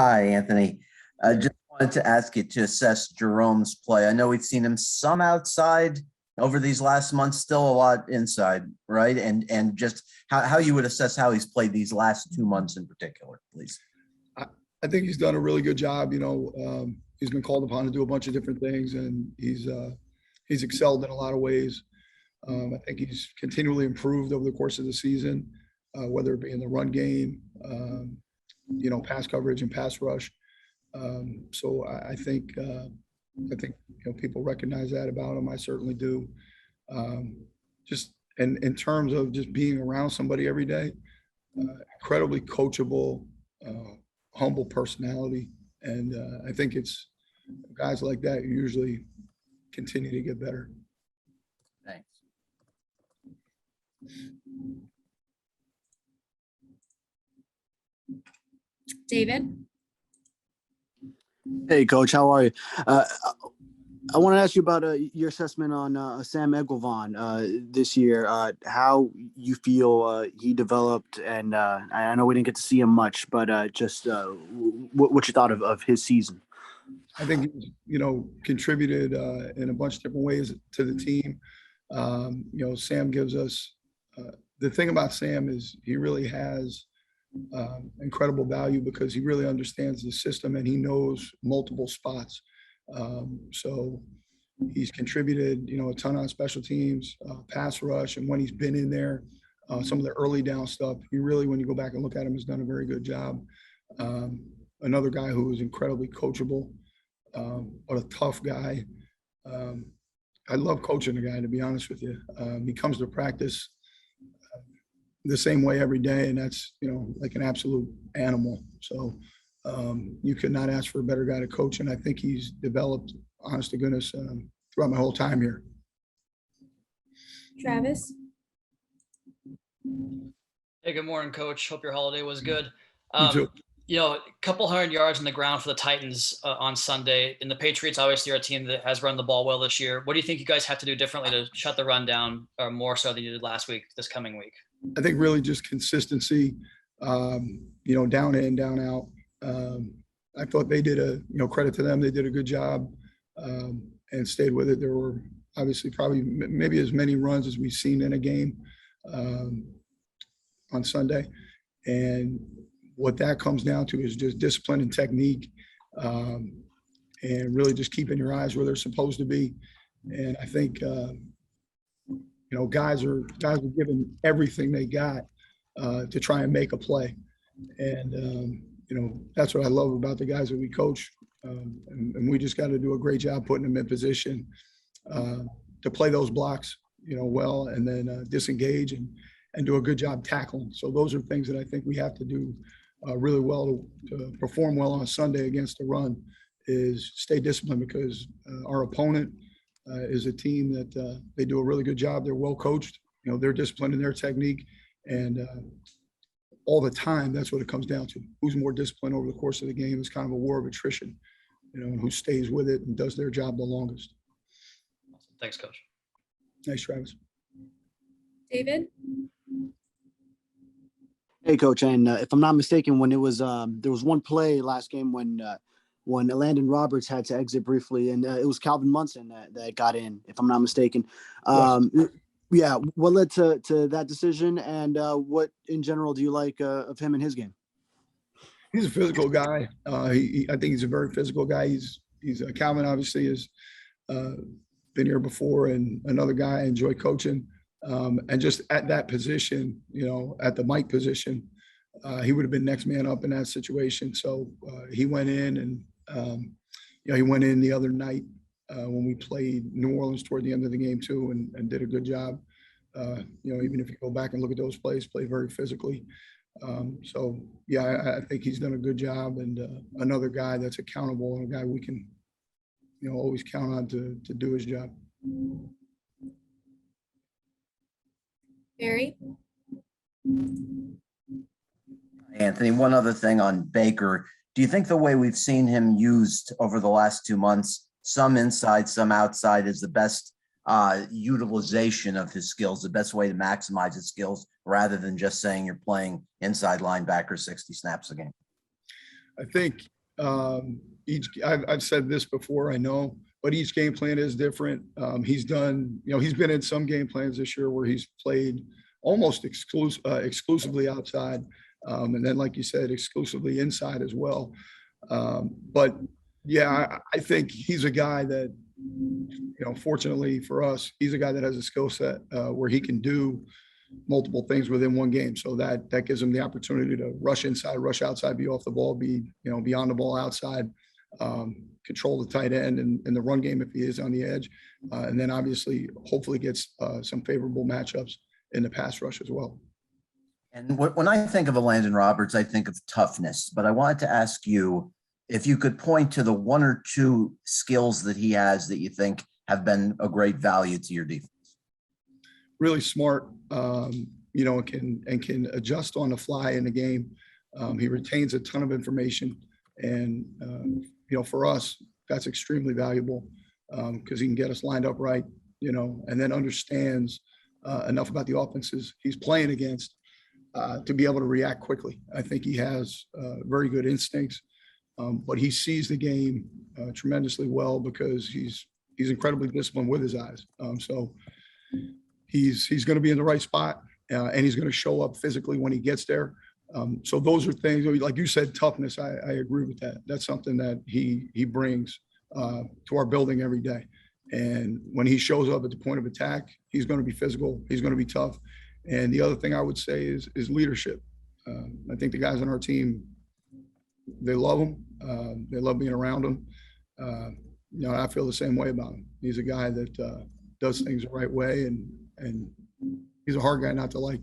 Hi, Anthony. I just wanted to ask you to assess Jerome's play. I know we've seen him some outside over these last months, still a lot inside, right? And just how you would assess how he's played these last 2 months in particular, please. I think he's done a really good job. He's been called upon to do a bunch of different things, and he's excelled in a lot of ways. I think he's continually improved over the course of the season, whether it be in the run game, pass coverage and pass rush. So I think people recognize that about him. I certainly do. Just in terms of just being around somebody every day, incredibly coachable, humble personality, and I think it's guys like that who usually continue to get better. Thanks. David? Hey, Coach, how are you? I want to ask you about your assessment on Sam Acho this year, how you feel he developed, and I know we didn't get to see him much, but just what you thought of his season. I think contributed in a bunch of different ways to the team. Sam gives us the thing about Sam is he really has incredible value because he really understands the system and he knows multiple spots. So he's contributed, a ton on special teams, pass rush, and when he's been in there, some of the early down stuff, he really, when you go back and look at him, has done a very good job. Another guy who is incredibly coachable, but a tough guy. I love coaching a guy, to be honest with you. He comes to practice the same way every day, and that's, like an absolute animal. So you could not ask for a better guy to coach, and I think he's developed, honest to goodness, throughout my whole time here. Travis? Hey, good morning, Coach. Hope your holiday was good. You too. A couple 100 yards on the ground for the Titans on Sunday. And the Patriots obviously are a team that has run the ball well this year. What do you think you guys have to do differently to shut the run down, or more so than you did last week, this coming week? I think really just consistency, down in, down out. I thought they did credit to them. They did a good job and stayed with it. There were obviously probably maybe as many runs as we've seen in a game on Sunday. And what that comes down to is just discipline and technique, and really just keeping your eyes where they're supposed to be. And I think, guys are giving everything they got to try and make a play. And, that's what I love about the guys that we coach. And we just got to do a great job putting them in position to play those blocks, well, and then disengage and do a good job tackling. So those are things that I think we have to do really well to perform well on Sunday against the run, is stay disciplined, because our opponent is a team that they do a really good job. They're well coached, they're disciplined in their technique, and all the time, that's what it comes down to. Who's more disciplined over the course of the game is kind of a war of attrition, and who stays with it and does their job the longest. Awesome. Thanks, Coach. Nice, Travis. David? Hey, Coach, and if I'm not mistaken, when it was there was one play last game when Leonard Roberts had to exit briefly, and it was Calvin Munson that got in, if I'm not mistaken. Yeah, what led to that decision, and what in general do you like of him and his game? He's a physical guy. I think he's a very physical guy. He's Calvin obviously has been here before, and another guy I enjoy coaching. And just at that position, at the Mike position, he would have been next man up in that situation. So he went in, and he went in the other night when we played New Orleans toward the end of the game too, and did a good job. Even if you go back and look at those plays, played very physically. So yeah, I think he's done a good job, and another guy that's accountable, and a guy we can, always count on to do his job. Barry? Anthony, one other thing on Baker. Do you think the way we've seen him used over the last 2 months, some inside, some outside, is the best utilization of his skills, the best way to maximize his skills, rather than just saying you're playing inside linebacker 60 snaps a game? I think I've said this before, I know, but each game plan is different. He's done, he's been in some game plans this year where he's played almost exclusively outside. And then, like you said, exclusively inside as well. But yeah, I think he's a guy that, fortunately for us, he's a guy that has a skill set where he can do multiple things within one game. So that gives him the opportunity to rush inside, rush outside, be off the ball, be, beyond the ball outside, control the tight end and the run game if he is on the edge. And then obviously, hopefully gets some favorable matchups in the pass rush as well. And when I think of Landon Roberts, I think of toughness, but I wanted to ask you if you could point to the one or two skills that he has that you think have been a great value to your defense. Really smart, and can adjust on the fly in the game. He retains a ton of information, and for us, that's extremely valuable because he can get us lined up right, and then understands enough about the offenses he's playing against to be able to react quickly. I think he has very good instincts, but he sees the game tremendously well because he's incredibly disciplined with his eyes. So he's going to be in the right spot, and he's going to show up physically when he gets there. So those are things, like you said, toughness. I agree with that. That's something that he brings to our building every day. And when he shows up at the point of attack, he's going to be physical. He's going to be tough. And the other thing I would say is leadership. I think the guys on our team, they love him. They love being around him. I feel the same way about him. He's a guy that does things the right way, and he's a hard guy not to like.